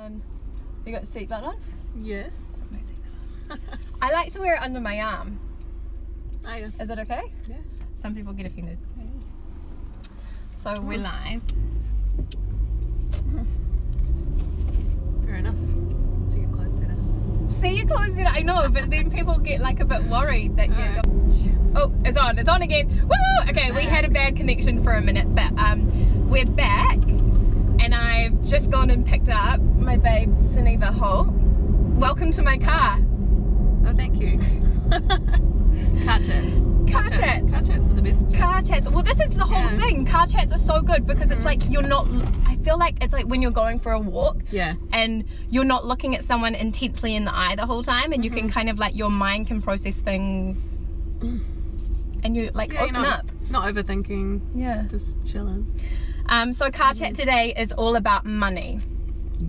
And you got your seatbelt on? Yes. My seatbelt on. I like to wear it under my arm. Oh, yeah. Is that okay? Yeah. Some people get offended. So we're live. Fair enough. See your clothes better. See your clothes better. I know, but then people get like a bit worried that you don't. Oh, it's on. It's on again. Woo! Okay, we had a bad connection for a minute, but we're back, and I've just gone and picked up my babe Sunniva Holt. Welcome to my car. Oh, thank you. Car chats. Car chats. Car chats are the best. Car chats. Well, this is the whole thing. Car chats are so good because it's like you're not. I feel like it's like when you're going for a walk. Yeah. And you're not looking at someone intensely in the eye the whole time, and you can kind of like your mind can process things, and you like open up. Not overthinking. Yeah. Just chilling. So car chat today is all about money.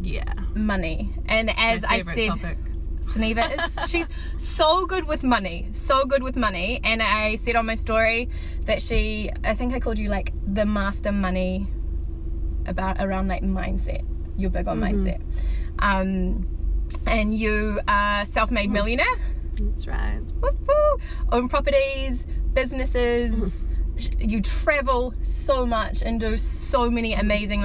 Yeah. Money, and as My I favourite said. topic. Sunniva is she's so good with money, and I said on my story that I think I called you like the master money around like mindset. You're big on mindset, and you are self-made millionaire. That's right. Woo-hoo. Own properties, businesses. You travel so much and do so many amazing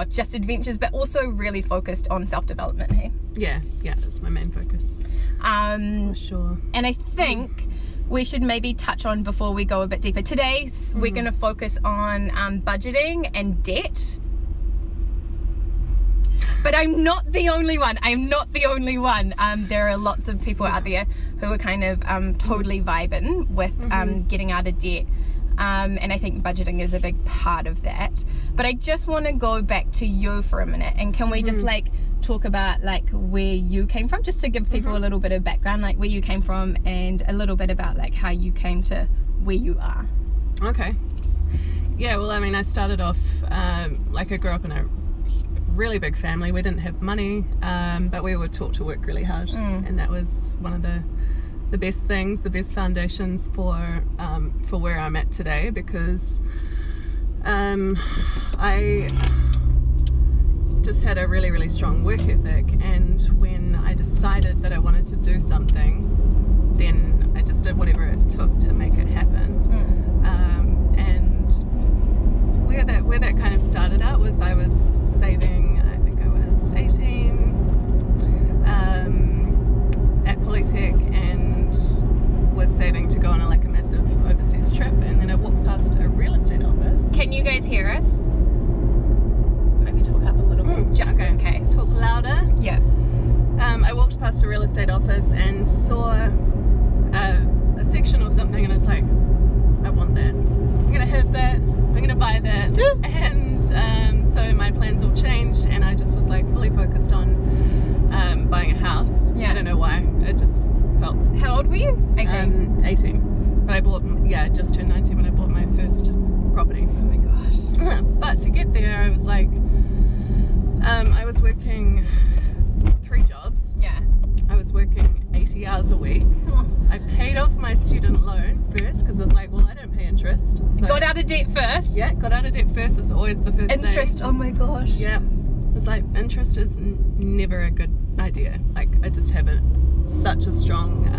just adventures, but also really focused on self-development. Hey. Yeah, that's my main focus. For sure. And I think we should maybe touch on, before we go a bit deeper, today we're going to focus on budgeting and debt. But I'm not the only one. There are lots of people out there who are kind of totally vibing with getting out of debt. And I think budgeting is a big part of that. But I just want to go back to you for a minute, and can we just talk about like where you came from, just to give people a little bit of background, like where you came from and a little bit about like how you came to where you are. Okay. Yeah, well, I mean, I started off I grew up in a really big family. We didn't have money, but we were taught to work really hard, and that was one of the best things, the best foundations for where I'm at today, because I just had a really, really strong work ethic, and when I decided that I wanted to do something, then I just did whatever it took to make it happen. And where that kind of started out was I was saving, I think I was 18, at Polytech, and was saving to go on a massive overseas trip, and then I walked past a real estate office. Can you guys hear us? Maybe talk up a little bit, just in case. Talk louder. Yeah. I walked past a real estate office and saw a section or something, and I was like, I want that. I'm gonna have that. I'm gonna buy that. And so my plans all changed, and I just was like fully focused on buying a house. Yeah. I don't know why. It just felt. How old were you? 18. 18. But I just turned 19 when I bought my first property. Oh my gosh. But to get there, I was like, I was working 3 jobs. Yeah. I was working 80 hours a week. I paid off my student loan first, because I was like, well, I don't pay interest. So Got out of debt first? Yeah, got out of debt first. It's always the first Interest, thing. oh my gosh. Yeah. It's like, interest is never a good idea. Like, I just have such a strong,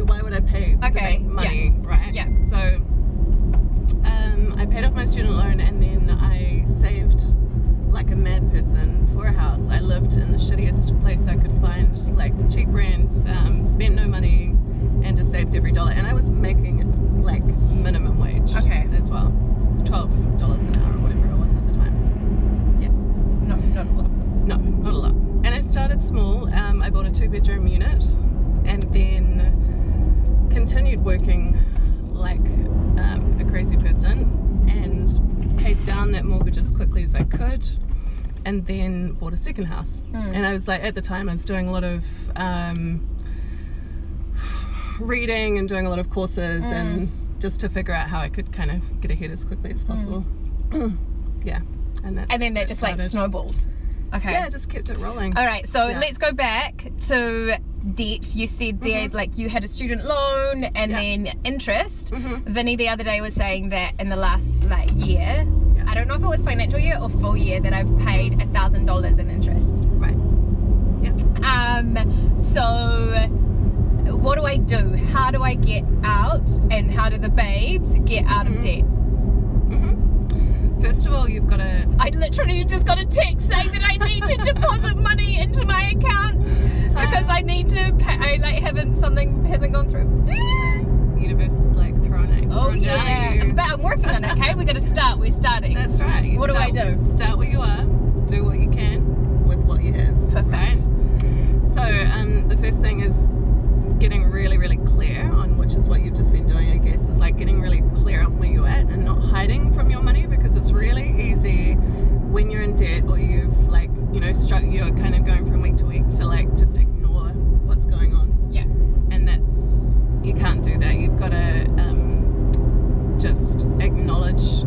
why would I pay the bank money, right? Yeah. So, I paid off my student loan, and then I saved like a mad person for a house. I lived in the shittiest place I could find, like cheap rent, spent no money, and just saved every dollar. And I was making like minimum wage as well. It's $12 an hour or whatever it was at the time. Yeah. Not a lot. No, not a lot. And I started small. I bought a 2-bedroom unit, and then continued working like a crazy person, and paid down that mortgage as quickly as I could, and then bought a second house. And I was like, at the time I was doing a lot of reading and doing a lot of courses, and just to figure out how I could kind of get ahead as quickly as possible. Yeah. And then that just started. Like snowballed. Okay. Yeah, just kept it rolling. All right, so let's go back to debt. You said there, like you had a student loan and then interest. Vinny the other day was saying that in the last year, I don't know if it was financial year or full year that I've paid $1,000 in interest. Right. Yeah. So what do I do? How do I get out, and how do the babes get out of debt? First of all, you've got to... I literally just got a text saying that I need to deposit money into my account because I need to pay. Something hasn't gone through. Universe is like throwing Oh yeah, but I'm working on it. Okay, we got to start. We're starting. That's right. What do I do? Start where you are. Do what you can with what you have. Perfect. Right? So the first thing is getting really, really clear on, which is what you've just been doing, I guess, is like getting really clear on where you're at and not hiding from your money, because it's really easy when you're in debt or you've you're kind of going from week to week to like just ignore what's going on. Yeah. And you can't do that. You've got to just acknowledge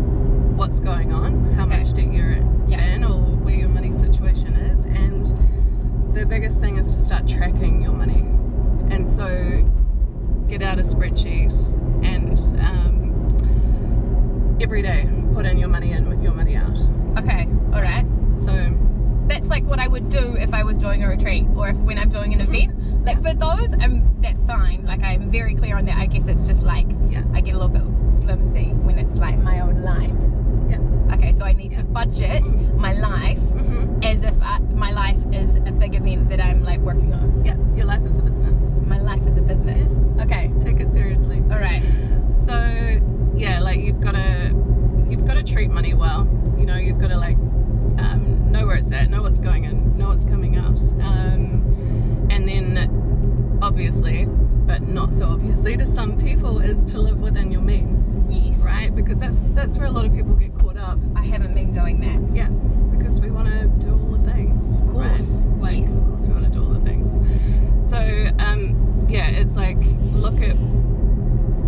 what's going on, how much debt you're in, or where your money situation is. And the biggest thing is to start tracking your money. And so get out a spreadsheet and every day put in your money in, your money out. Okay, all right. So that's like what I would do if I was doing a retreat, or when I'm doing an event. Like for those, that's fine. Like I'm very clear on that. I guess it's just like I get a little bit flimsy when it's like my own life. Yeah. Okay, so I need to budget my life as if my life is a big event that I'm like working on. Yeah, your life is a business. My life is a business. Yes. Okay. Take it seriously. All right. So yeah, like you've got to treat money well. You know, you've got to like know where it's at, know what's going in, know what's coming out, and then obviously, but not so obviously to some people, is to live within your means. Yes. Right? Because that's where a lot of people get caught up. I haven't been doing that. Yeah. Because we want to do all the things. Of course. Right? Like, yes. Of course we want to do all the things. So yeah, it's like, look at,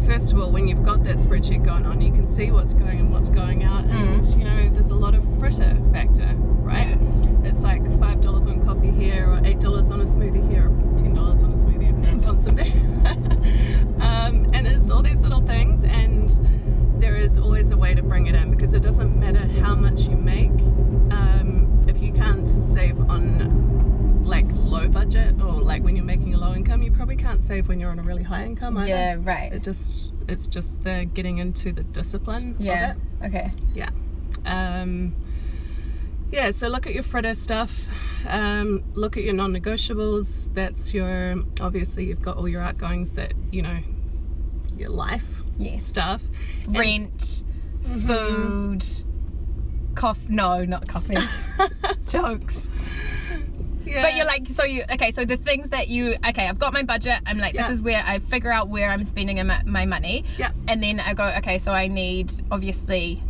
first of all, when you've got that spreadsheet going on, you can see what's going in, what's going out, and you know, there's a lot of fritter factor, right? Yeah. It's like $5 on coffee here, or $8 on a smoothie here, or $10 on a smoothie if you want some beer. And it's all these little things, and there is always a way to bring it in, because it doesn't matter how much you make, if you can't save on like low budget, or like when you're making a low income, you probably can't save when you're on a really high income either. Yeah, right. It's just the getting into the discipline of it. Okay. Yeah. Yeah, so look at your fritter stuff, look at your non-negotiables. That's obviously you've got all your outgoings, that, you know, your life stuff. Rent, food, no, not coffee. Jokes. Yeah. But you're like, so the things that I've got my budget. I'm like, this is where I figure out where I'm spending my money. Yeah. And then I go, okay, so I need obviously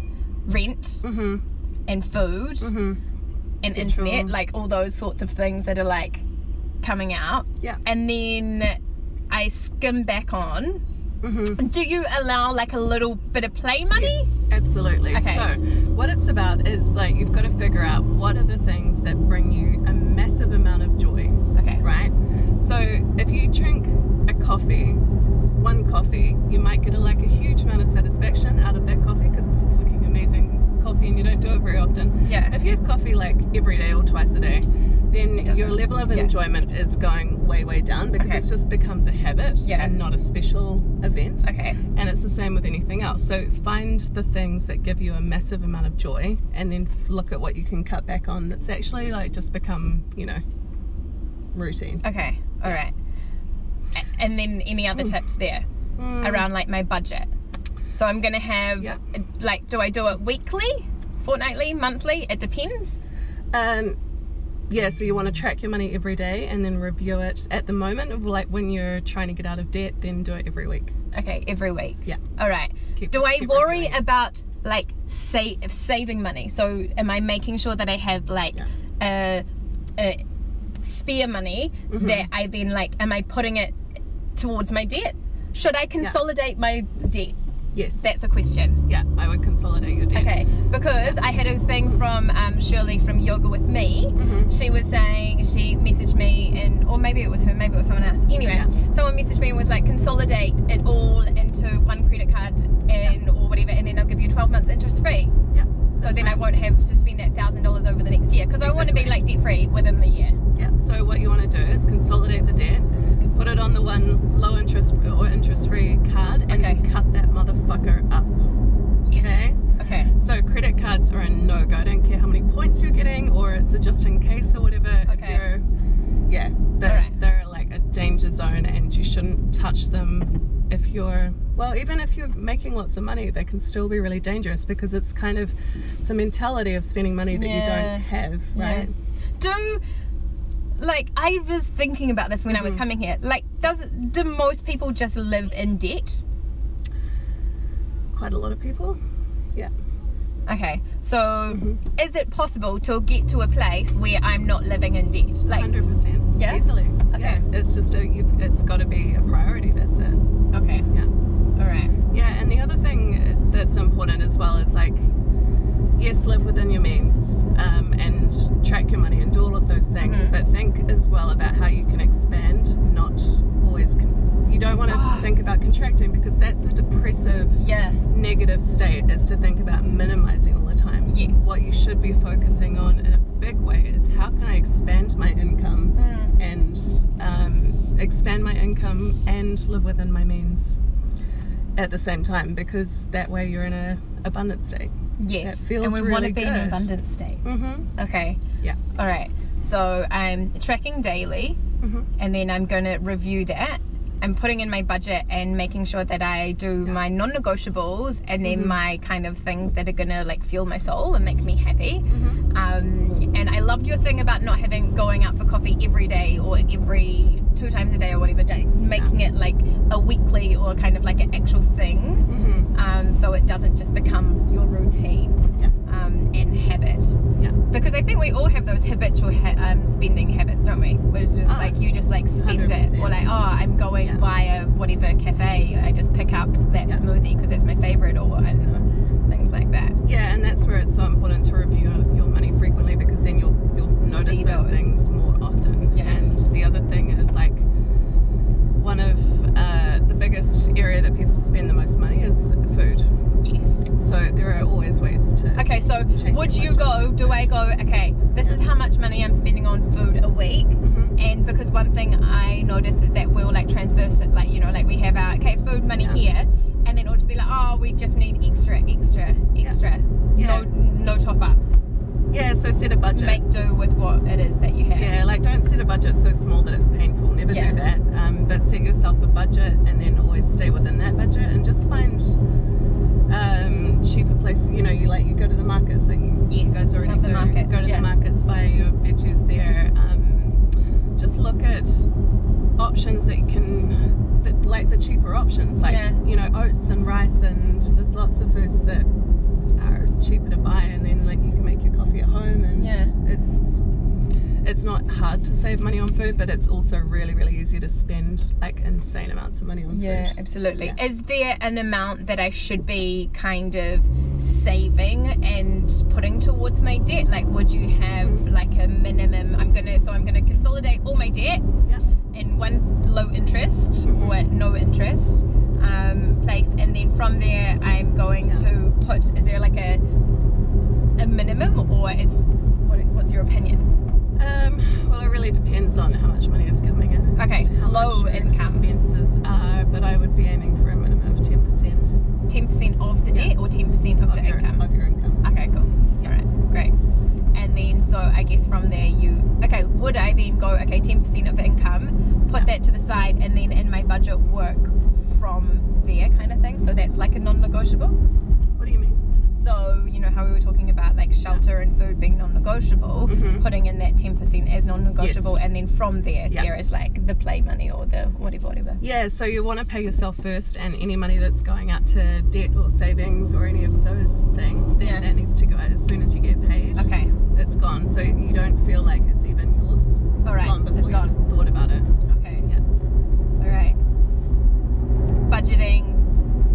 rent and food and internet, like all those sorts of things that are like coming out. Yeah. And then I skim back on. Do you allow like a little bit of play money? Yes, absolutely. Okay. So what it's about is like, you've got to figure out what are the things that bring you a massive amount of joy. Okay. Right? So if you drink one coffee, you might get a huge amount of satisfaction out of that coffee, because it's a fucking amazing coffee and you don't do it very often. Yeah. If you have coffee like every day or twice a day, then your level of enjoyment is going way, way down, because it just becomes a habit and not a special event. Okay. And it's the same with anything else. So find the things that give you a massive amount of joy, and then look at what you can cut back on that's actually like just become, you know, routine. Okay. All right. And then any other tips there around like my budget? So I'm going to have like, do I do it weekly, fortnightly, monthly? It depends. Yeah, so you want to track your money every day and then review it at the moment of like when you're trying to get out of debt, then do it every week. Okay, every week. Yeah. All right. Do I worry about like saving money? So am I making sure that I have like spare money that I then like, am I putting it towards my debt? Should I consolidate my debt? Yes. That's a question. Yeah, I would consolidate your debt. Okay, because I had a thing from Shirley from Yoga With Me. She was saying, she messaged me, or maybe it was her, maybe it was someone else. Anyway, someone messaged me and was like, consolidate it all into one credit card or whatever, and then they'll give you 12 months interest free. Yeah. So then I won't have to spend that $1,000 over the next year, because I want to be like debt free within the year. Yeah. So what you want to do is consolidate the debt, put it on the one low interest or interest free card, and then cut that motherfucker up. Yes. Okay. Okay. So credit cards are a no-go. I don't care how many points you're getting, or it's a just in case or whatever. Okay. They're like a danger zone, and you shouldn't touch them if you're, well, even if you're making lots of money, they can still be really dangerous, because it's kind of, it's a mentality of spending money that you don't have, right? Like, I was thinking about this when I was coming here. Like, do most people just live in debt? Quite a lot of people. Yeah. Okay, so is it possible to get to a place where I'm not living in debt? Like 100%. Yeah? Easily. Okay. Yeah. It's just it's got to be a priority. That's it. Okay. Yeah. All right. Yeah, and the other thing that's important as well is, like, yes, live within your means, and track your money and do all of those things, but think as well about how you can expand, not always you don't want to think about contracting, because that's a depressive, negative state, is to think about minimizing all the time. Yes. What you should be focusing on in a big way is, how can I expand my income and expand my income and live within my means at the same time, because that way you're in a abundant state. Yes. That feels and we really want to be in good. an abundant state. Okay. Yeah. All right. So I'm tracking daily, and then I'm going to review that. I'm putting in my budget and making sure that I do my non-negotiables, and then my kind of things that are going to like fuel my soul and make me happy. And I loved your thing about not going out for coffee every day or every 2 times a day or whatever day, making it like a weekly or kind of like an actual thing, so it doesn't just become your routine and habit. Because I think we all have those habitual spending habits, don't we? Where it's just like you just like spend 100%. It, or like, oh, I'm going via whatever cafe, I just pick up that smoothie because it's my favorite, or I don't know, things like that. Yeah, and that's where it's so important to review your money frequently, because then you'll notice those things more often. And the other thing is, like, one of the biggest area that people spend the most money is food. Yes. So there are always ways to. Okay, so would you go? Do I go? Okay, this is how much money I'm spending on food a week, and because one thing I noticed is that we'll like transverse it, like, you know, like we have our food money here, and then it'll just be like, oh, we just need extra. No top ups. Yeah, so set a budget. Make do with what it is that you have. Yeah, like don't set a budget so small that it's painful. Never do that. But set yourself a budget, and then always stay within that budget, and just find cheaper places. You know, you go to the markets. So you guys already do. Go to the markets, buy your veggies there. Just look at options that you can, like the cheaper options, like you know, oats and rice, and there's lots of foods that are cheaper to buy, and then like you can make your coffee at home, and it's not hard to save money on food, but it's also really, really easy to spend like insane amounts of money on food. Yeah, absolutely. Is there an amount that I should be kind of saving and putting towards my debt? Like, would you have like a minimum? I'm gonna consolidate all my debt in one low interest or no interest place, and then from there I'm going to put. Is there like a minimum, or what's your opinion? Well, it really depends on how much money is coming in. Okay, how low much income expenses are, but I would be aiming for a minimum of 10%. 10% of the debt, or 10% of the income? Of your income. Okay, cool. All right, great. And then, so I guess from there would I then go, 10% of income, put that to the side, and then in my budget work from there kind of thing? So that's like a non-negotiable? What do you mean? So, you know how we were talking about like shelter and food being non-negotiable, putting in that 10% as non-negotiable, and then from there, there is like the play money or the whatever. Yeah, so you want to pay yourself first, and any money that's going out to debt or savings or any of those things, then that needs to go out as soon as you get paid. Okay. It's gone, so you don't feel like it's even yours. All right. It's gone before you've thought about it. Okay. Yeah. All right. Budgeting,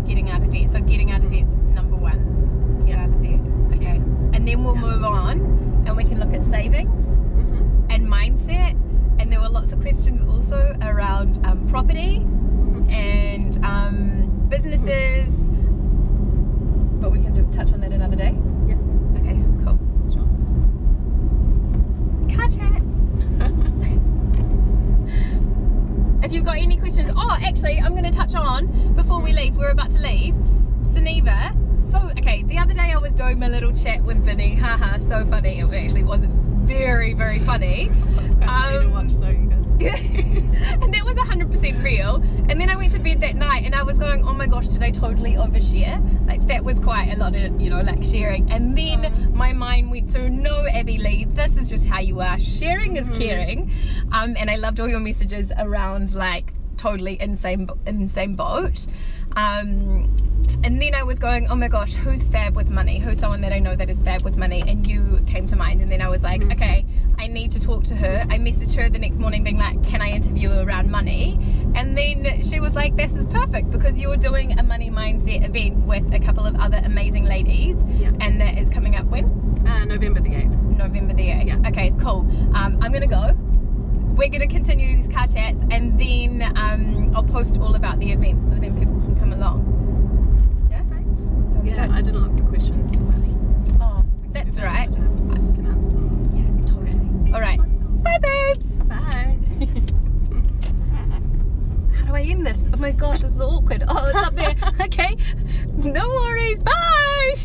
getting out of debt. So getting out of debt's number one. Get out of debt. Okay. And then we'll move on, and we can look at savings and mindset. And there were lots of questions also around property and businesses, but we can touch on that another day. Yeah. actually, I'm going to touch on, before we leave, we're about to leave, Sunniva. So, okay, the other day I was doing my little chat with Vinny, haha, so funny. It actually wasn't very, very funny. It's quite funny to watch, so you guys. And that was 100% real. And then I went to bed that night and I was going, oh my gosh, did I totally overshare? Like, that was quite a lot of, like sharing. And then my mind went to, no, Abby Lee, this is just how you are. Sharing is caring. And I loved all your messages around, like, totally in same boat. And then I was going, oh my gosh, who's fab with money? Who's someone that I know that is fab with money? And you came to mind. And then I was like, okay, I need to talk to her. I messaged her the next morning being like, can I interview her around money? And then she was like, this is perfect because you're doing a money mindset event with a couple of other amazing ladies. Yeah. And that is coming up when? November the 8th. November the 8th. Yeah. Okay, cool. I'm going to go. We're going to continue these car chats and then I'll post all about the event so then people can come along. Yeah, I didn't look for questions. Oh, that's right. I can answer them. Yeah, totally. All right. Awesome. Bye, babes. Bye. How do I end this? Oh my gosh, this is awkward. Oh, it's up there. Okay. No worries. Bye.